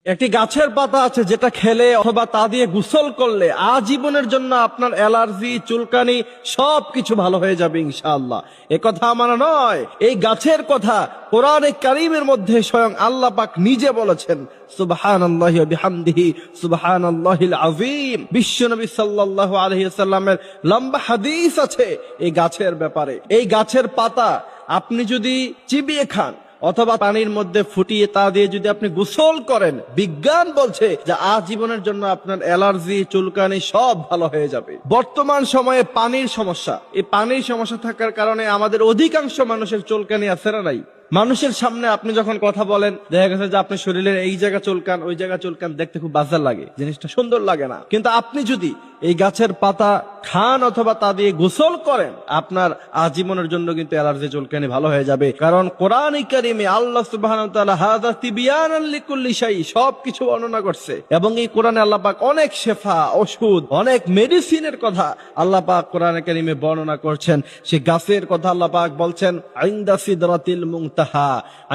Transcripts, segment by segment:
একটি গাছের পাতা আছে যেটা খেলে অথবা তা দিয়ে গোসল করলে আজীবনের জন্য আপনার অ্যালার্জি, চুলকানি সবকিছু ভালো হয়ে যাবে ইনশাআল্লাহ। এ কথা আমার নয়, এই গাছের কথা কোরআনে কারীমের মধ্যে স্বয়ং আল্লাহ পাক নিজে বলেছেন। সুবহানাল্লাহি ওয়া বিহামদিহি সুবহানাল্লাহিল আযীম। বিশ্বনবী সাল্লাল্লাহু আলাইহি ওয়াসাল্লামের লম্বা হাদিস আছে এই গাছের ব্যাপারে। এই গাছের পাতা আপনি যদি চিবিয়ে খান অথবা পানির মধ্যে ফুটিয়ে তা দিয়ে যদি আপনি গোসল করেন, বিজ্ঞান বলছে যে আজীবনের জন্য আপনার অ্যালার্জি, চুলকানি সব ভালো হয়ে যাবে। বর্তমান সময়ে পানির সমস্যা, এই পানির সমস্যা থাকার কারণে আমাদের অধিকাংশ মানুষের চুলকানি আছে না নাই? মানুষের সামনে আপনি যখন কথা বলেন দেখা গেছে যে আপনার শরীরের এই জায়গা চুলকান, ওই জায়গা চুলকান, দেখতে খুব বাজে লাগে, জিনিসটা সুন্দর লাগে না। কিন্তু আপনি যদি এই গাছের পাতা খান অথবা তা দিয়ে গোসল করেন, আপনার আজীবনের জন্য কিন্তু অ্যালার্জি, চুলকানি ভালো হয়ে যাবে। কারণ কোরআনে কারীমে আল্লাহ সুবহানাহু ওয়া তাআলা হাযা তিবয়ানান লিকুল্লি শাই সবকিছু বর্ণনা করছে। এবং এই কোরআনে আল্লাহ পাক অনেক শেফা, ওষুধ, অনেক মেডিসিনের কথা আল্লাহ পাক কোরআনে কারীমে বর্ণনা করছেন। সেই গাছের কথা আল্লাহ পাক বলছেন ইনদা সিদরাতিল মুনতাহা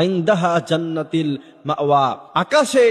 ইনদাহা জান্নাতিল মাওয়া। আকাশে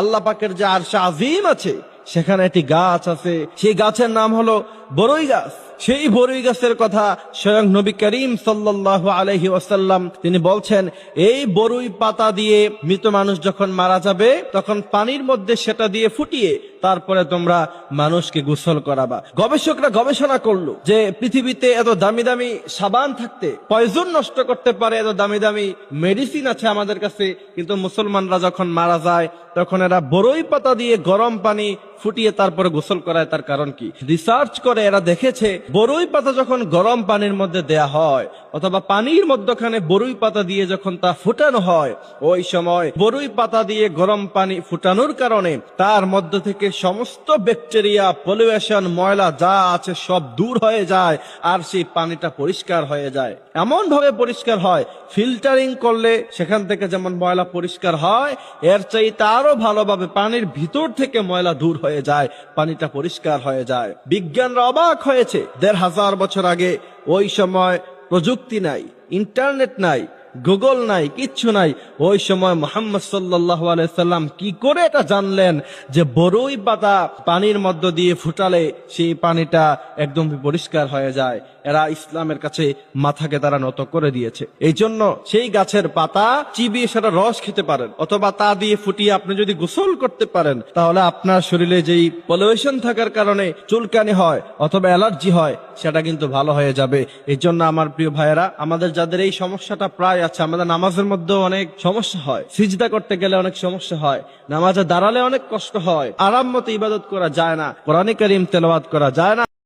আল্লাহ পাকের যে আরশ আজিম আছে সেখানে একটি গাছ আছে, সেই গাছের নাম হলো বরই গাছ। সেই বরই গাছের কথা স্বয়ং নবী করিম সাল্লাল্লাহু আলাইহি ওয়াসাল্লাম তিনি বলছেন, এই বরই পাতা দিয়ে মৃত মানুষ যখন মারা যাবে তখন পানির মধ্যে সেটা দিয়ে ফুটিয়ে তারপরে তোমরা মানুষকে গোসল করাবা। গবেষকরা গবেষণা করলো যে পৃথিবীতে এত দামি দামি সাবান থাকতে পয়জন নষ্ট করতে পারে, এত দামি দামি মেডিসিন আছে আমাদের কাছে, কিন্তু মুসলমানরা যখন মারা যায় তখন এরা বরই পাতা দিয়ে গরম পানি ফুটিয়ে তারপরে গোসল করায়। তার কারণ কি? রিসার্চ করে এরা দেখেছে বরই পাতা যখন গরম পানির মধ্যে দেয়া হয় অথবা পানির মধ্যখানে বরই পাতা দিয়ে যখন তা ফুটানো হয়, ওই সময় বরই পাতা দিয়ে গরম পানি ফুটানোর কারণে তার মধ্য থেকে সমস্ত ব্যাকটেরিয়া, পলিউশন, ময়লা যা আছে সব দূর হয়ে যায় আর সেই পানিটা পরিষ্কার হয়ে যায়। এমন ভাবে পরিষ্কার হয়, ফিল্টারিং করলে সেখান থেকে যেমন ময়লা পরিষ্কার হয়, এর চাইতে আরো ভালোভাবে পানির ভিতর থেকে ময়লা দূর হয়ে যায়, পানিটা পরিষ্কার হয়ে যায়। বিজ্ঞানরা অবাক হয়েছে, ১৫০০ বছর আগে ওই সময় প্রযুক্তি নাই, ইন্টারনেট নাই, গুগল নাই, কিচ্ছু নাই। ওই সময় মুহাম্মদ সাল্লাল্লাহু আলাইহি সাল্লাম কি করে এটা জানলেন যে বরই পাতা পানির মধ্য দিয়ে ফুটালে সেই পানিটা একদম পরিষ্কার হয়ে যায়? এরা ইসলামের কাছে মাথাকে তারা নত করে দিয়েছে। এই জন্য সেই গাছের পাতা চিবিয়ে সেটা রস খেতে পারেন অথবা তা দিয়ে ফুটিয়ে আপনি যদি গোসল করতে পারেন, তাহলে আপনার শরীরে যেই পলিউশন থাকার কারণে চুলকানি হয় অথবা অ্যালার্জি হয় সেটা কিন্তু ভালো হয়ে যাবে। এই জন্য আমার প্রিয় ভাইয়েরা, আমাদের যাদের এই সমস্যাটা প্রায় আছে, আমাদের নামাজের মধ্যেও অনেক সমস্যা হয়, সিজদা করতে গেলে অনেক সমস্যা হয়, নামাজে দাঁড়ালে অনেক কষ্ট হয়, আরাম মতো ইবাদত করা যায় না, কোরআনে কারীম তেলাওয়াত করা যায় না।